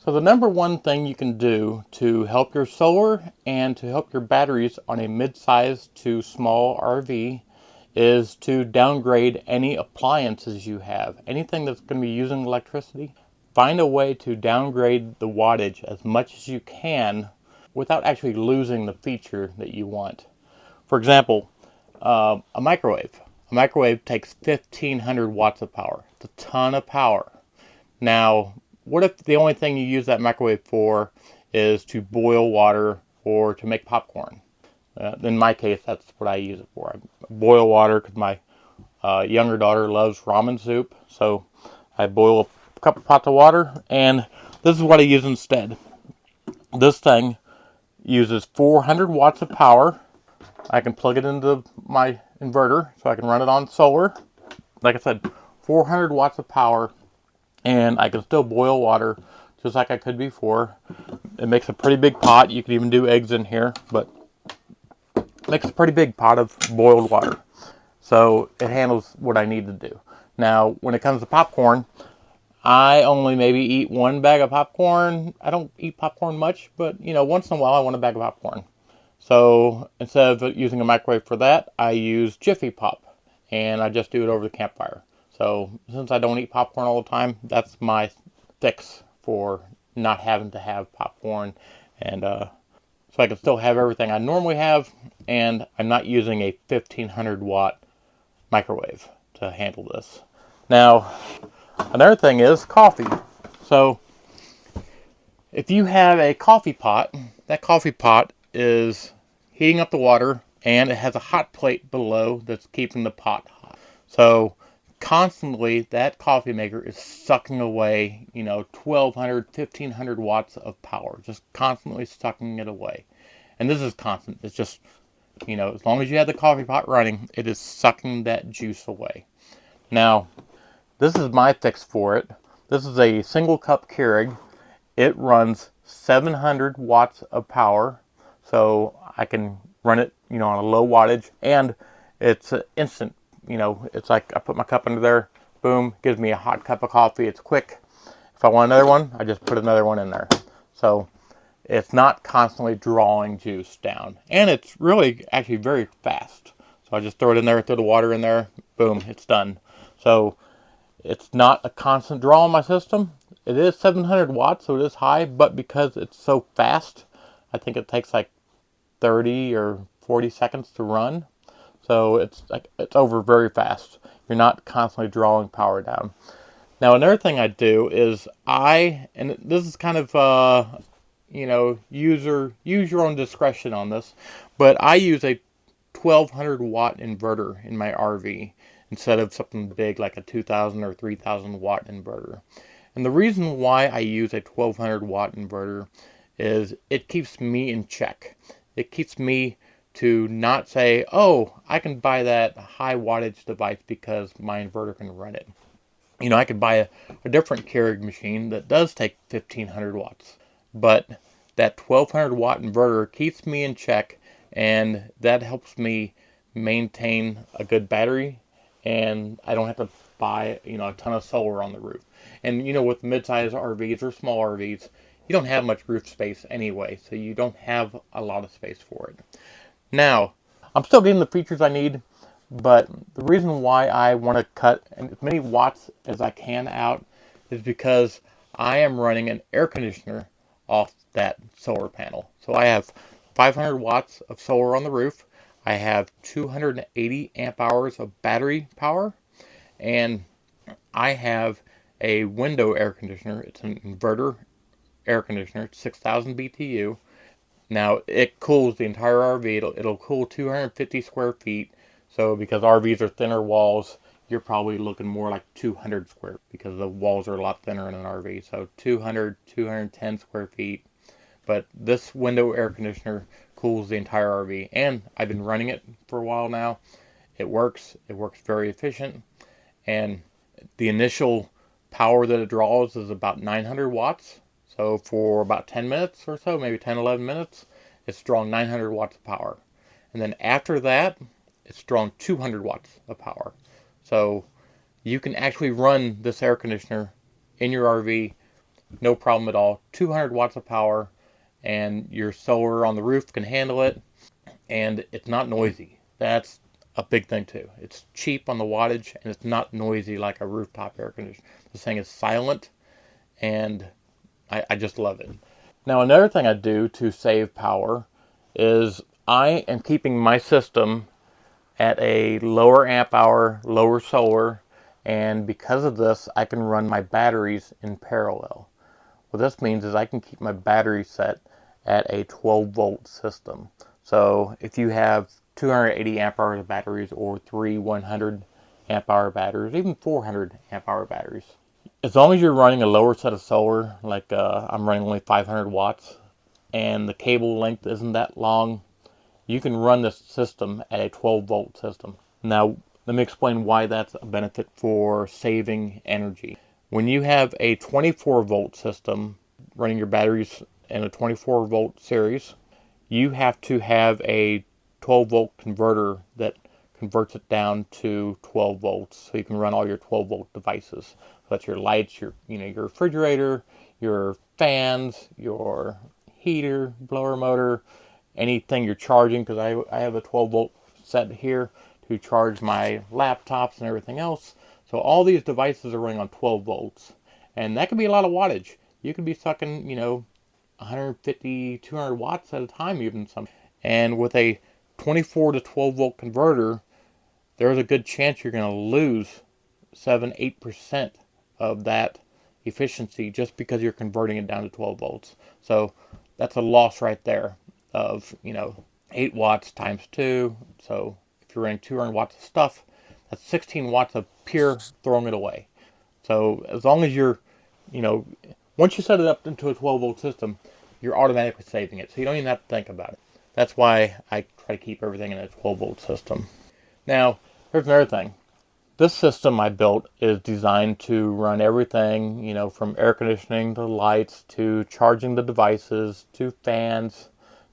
So the number one thing you can do to help your solar and to help your batteries on a mid-size to small RV is to downgrade any appliances you have. Anything that's going to be using electricity, find a way to downgrade the wattage as much as you can without actually losing the feature that you want. For example, a microwave. A microwave takes 1,500 watts of power. It's a ton of power. Now, what if the only thing you use that microwave for is to boil water or to make popcorn? In my case, that's what I use it for. I boil water because my younger daughter loves ramen soup. So I boil a couple pots of water, and this is what I use instead. This thing uses 400 watts of power. I can plug it into my inverter so I can run it on solar. Like I said, 400 watts of power, and I can still boil water just like I could before. It makes a pretty big pot. You could even do eggs in here, but it makes a pretty big pot of boiled water. So it handles what I need to do. Now, when it comes to popcorn, I only maybe eat one bag of popcorn. I don't eat popcorn much, but once in a while I want a bag of popcorn. So instead of using a microwave for that, I use Jiffy Pop, and I just do it over the campfire. So since I don't eat popcorn all the time, that's my fix for not having to have popcorn, and so I can still have everything I normally have, and I'm not using a 1,500 watt microwave to handle this. Now, another thing is coffee. So if you have a coffee pot, that coffee pot is heating up the water, and it has a hot plate below that's keeping the pot hot. So constantly that coffee maker is sucking away 1,200 1,500 watts of power, just constantly sucking it away. And this is constant. It's just as long as you have the coffee pot running, it is sucking that juice away. Now, this is my fix for it. This is a single cup Keurig. It runs 700 watts of power, so I can run it on a low wattage, and it's instant. It's like I put my cup under there, boom, gives me a hot cup of coffee. It's quick. If I want another one, I just put another one in there. So it's not constantly drawing juice down, and it's really actually very fast. So I just throw it in there, throw the water in there, boom, it's done. So it's not a constant draw on my system. It is 700 watts, so it is high, but because it's so fast, I think it takes like 30 or 40 seconds to run. So it's over very fast. You're not constantly drawing power down. Now, another thing I do is and this is kind of use your own discretion on this, but I use a 1,200 watt inverter in my RV instead of something big like a 2,000 or 3,000 watt inverter. And the reason why I use a 1,200 watt inverter is it keeps me in check. It keeps me to not say, oh, I can buy that high wattage device because my inverter can run it. I could buy a different Keurig machine that does take 1,500 watts. But that 1,200 watt inverter keeps me in check, and that helps me maintain a good battery, and I don't have to buy a ton of solar on the roof. And with mid-size RVs or small RVs, you don't have much roof space anyway, so you don't have a lot of space for it. Now, I'm still getting the features I need, but the reason why I want to cut as many watts as I can out is because I am running an air conditioner off that solar panel. So I have 500 watts of solar on the roof. I have 280 amp hours of battery power, and I have a window air conditioner. It's an inverter air conditioner. It's 6,000 BTU. Now, it cools the entire RV. It'll cool 250 square feet. So because RVs are thinner walls, you're probably looking more like 200 square, because the walls are a lot thinner in an RV. So 200, 210 square feet. But this window air conditioner cools the entire RV. And I've been running it for a while now. It works. It works very efficient. And the initial power that it draws is about 900 watts. So for about 10 minutes or so, maybe 10, 11 minutes, it's drawing 900 watts of power. And then after that, it's drawing 200 watts of power. So you can actually run this air conditioner in your RV no problem at all. 200 watts of power, and your solar on the roof can handle it, and it's not noisy. That's a big thing too. It's cheap on the wattage, and it's not noisy like a rooftop air conditioner. This thing is silent, and I just love it. Now, another thing I do to save power is I am keeping my system at a lower amp hour, lower solar, and because of this, I can run my batteries in parallel. What this means is I can keep my battery set at a 12 volt system. So if you have 280 amp hours of batteries, or three 100 amp hour batteries, even 400 amp hour batteries, as long as you're running a lower set of solar, like I'm running only 500 watts, and the cable length isn't that long, you can run this system at a 12 volt system. Now, let me explain why that's a benefit for saving energy. When you have a 24 volt system running your batteries in a 24 volt series, you have to have a 12 volt converter that converts it down to 12 volts so you can run all your 12 volt devices. So that's your lights, your refrigerator, your fans, your heater, blower motor, anything you're charging, because I have a 12 volt set here to charge my laptops and everything else. So all these devices are running on 12 volts, and that can be a lot of wattage. You could be sucking 150, 200 watts at a time even some. And with a 24 to 12 volt converter, there's a good chance you're going to lose 7-8% of that efficiency just because you're converting it down to 12 volts. So that's a loss right there of 8 watts times 2. So if you're running 200 watts of stuff, that's 16 watts of pure throwing it away. So as long as you're, once you set it up into a 12 volt system, you're automatically saving it. So you don't even have to think about it. That's why I try to keep everything in a 12 volt system. Now, here's another thing. This system I built is designed to run everything, from air conditioning to lights to charging the devices to fans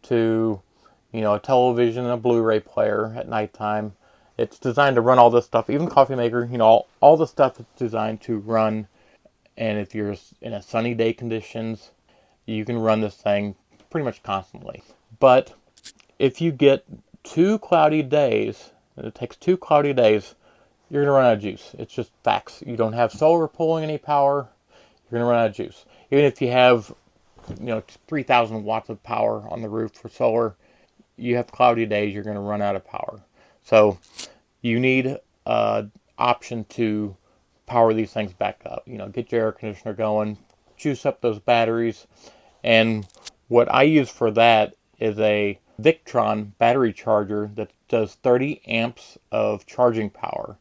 to, a television and a Blu-ray player at nighttime. It's designed to run all this stuff, even coffee maker, all the stuff is designed to run. And if you're in a sunny day conditions, you can run this thing pretty much constantly. But if you get 2 cloudy days, and it takes 2 cloudy days, you're going to run out of juice. It's just facts. You don't have solar pulling any power, you're going to run out of juice. Even if you have, 3,000 watts of power on the roof for solar, you have cloudy days, you're going to run out of power. So you need an option to power these things back up. Get your air conditioner going, juice up those batteries. And what I use for that is a Victron battery charger that does 30 amps of charging power.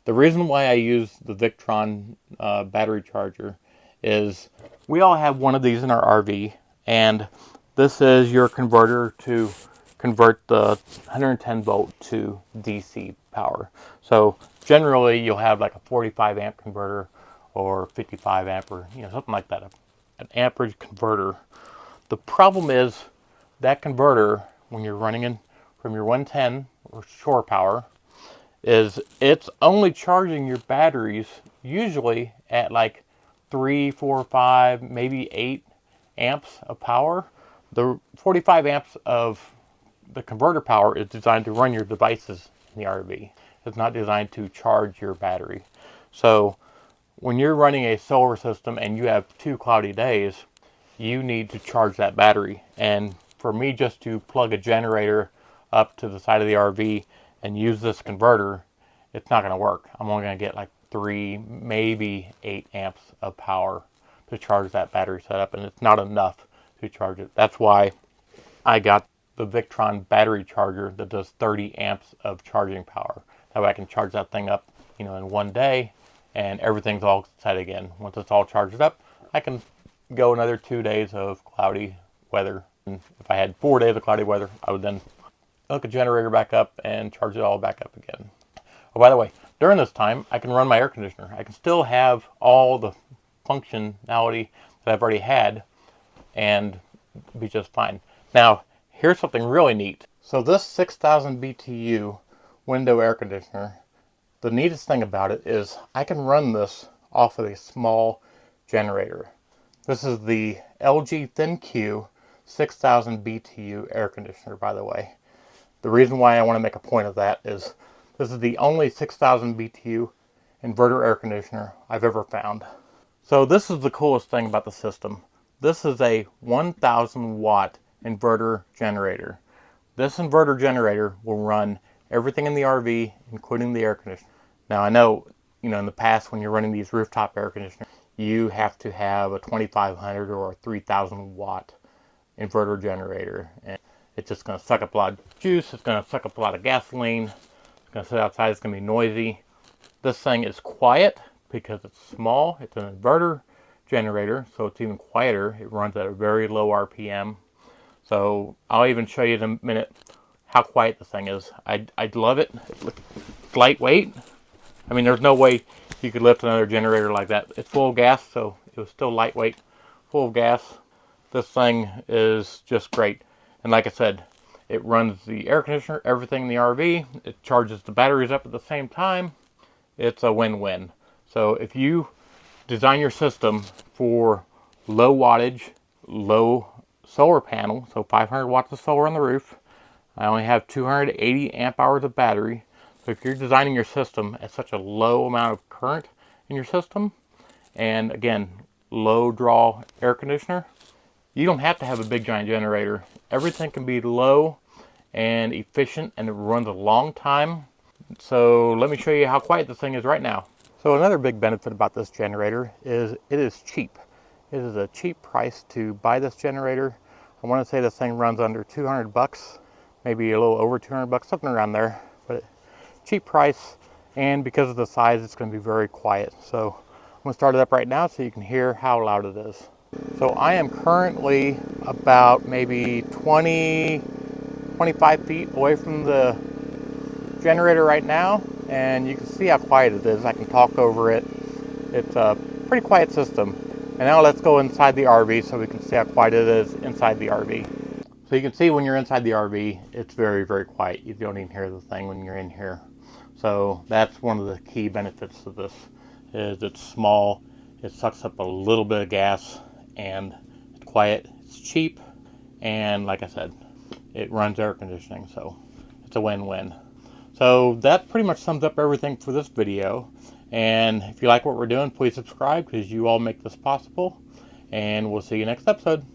The reason why I use the Victron battery charger is we all have one of these in our RV, and this is your converter to convert the 110 volt to DC power. So generally you'll have like a 45 amp converter or 55 amp or something like that, an amperage converter. The problem is that converter, when you're running in from your 110 or shore power, is it's only charging your batteries usually at like 3, 4, 5, maybe 8 amps of power. The 45 amps of the converter power is designed to run your devices in the RV. It's not designed to charge your battery. So when you're running a solar system and you have 2 cloudy days, you need to charge that battery. And for me just to plug a generator up to the side of the RV and use this converter, it's not going to work. I'm only going to get like 3, maybe 8 amps of power to charge that battery setup, and it's not enough to charge it. That's why I got the Victron battery charger that does 30 amps of charging power. That way I can charge that thing up, in one day, and everything's all set again. Once it's all charged up, I can go another 2 days of cloudy weather. And if I had 4 days of cloudy weather, I would then hook a generator back up and charge it all back up again. Oh, by the way, during this time, I can run my air conditioner. I can still have all the functionality that I've already had and be just fine. Now, here's something really neat. So this 6,000 BTU window air conditioner, the neatest thing about it is I can run this off of a small generator. This is the LG ThinQ 6000 BTU air conditioner, by the way. The reason why I want to make a point of that is this is the only 6000 BTU inverter air conditioner I've ever found. So this is the coolest thing about the system. This is a 1000 watt inverter generator. This inverter generator will run everything in the RV, including the air conditioner. Now I know, in the past when you're running these rooftop air conditioners, you have to have a 2500 or a 3000 watt inverter generator. And it's just going to suck up a lot of juice, it's going to suck up a lot of gasoline, it's going to sit outside, it's going to be noisy. This thing is quiet because it's small, it's an inverter generator, so it's even quieter. It runs at a very low RPM. So I'll even show you in a minute how quiet this thing is. I love it. It's lightweight. I mean, there's no way you could lift another generator like that. It's full of gas, so it was still lightweight, full of gas. This thing is just great. And like I said, it runs the air conditioner, everything in the RV. It charges the batteries up at the same time. It's a win-win. So if you design your system for low wattage, low solar panel, so 500 watts of solar on the roof, I only have 280 amp hours of battery. So if you're designing your system at such a low amount of current in your system, and again, low draw air conditioner, you don't have to have a big giant generator. Everything can be low and efficient, and it runs a long time. So let me show you how quiet this thing is right now. So another big benefit about this generator is it is cheap. It is a cheap price to buy this generator. I want to say this thing runs under 200 bucks, maybe a little over 200 bucks, something around there. But cheap price, and because of the size, it's going to be very quiet. So I'm going to start it up right now so you can hear how loud it is. So I am currently about maybe 25 feet away from the generator right now, and you can see how quiet it is. I can talk over it. It's a pretty quiet system. And now let's go inside the RV so we can see how quiet it is inside the RV. So you can see when you're inside the RV, it's very, very quiet. You don't even hear the thing when you're in here. So that's one of the key benefits of this, is it's small, it sucks up a little bit of gas, and it's quiet, it's cheap, and like I said, it runs air conditioning, so it's a win-win. So that pretty much sums up everything for this video. And if you like what we're doing, please subscribe, because you all make this possible. And we'll see you next episode.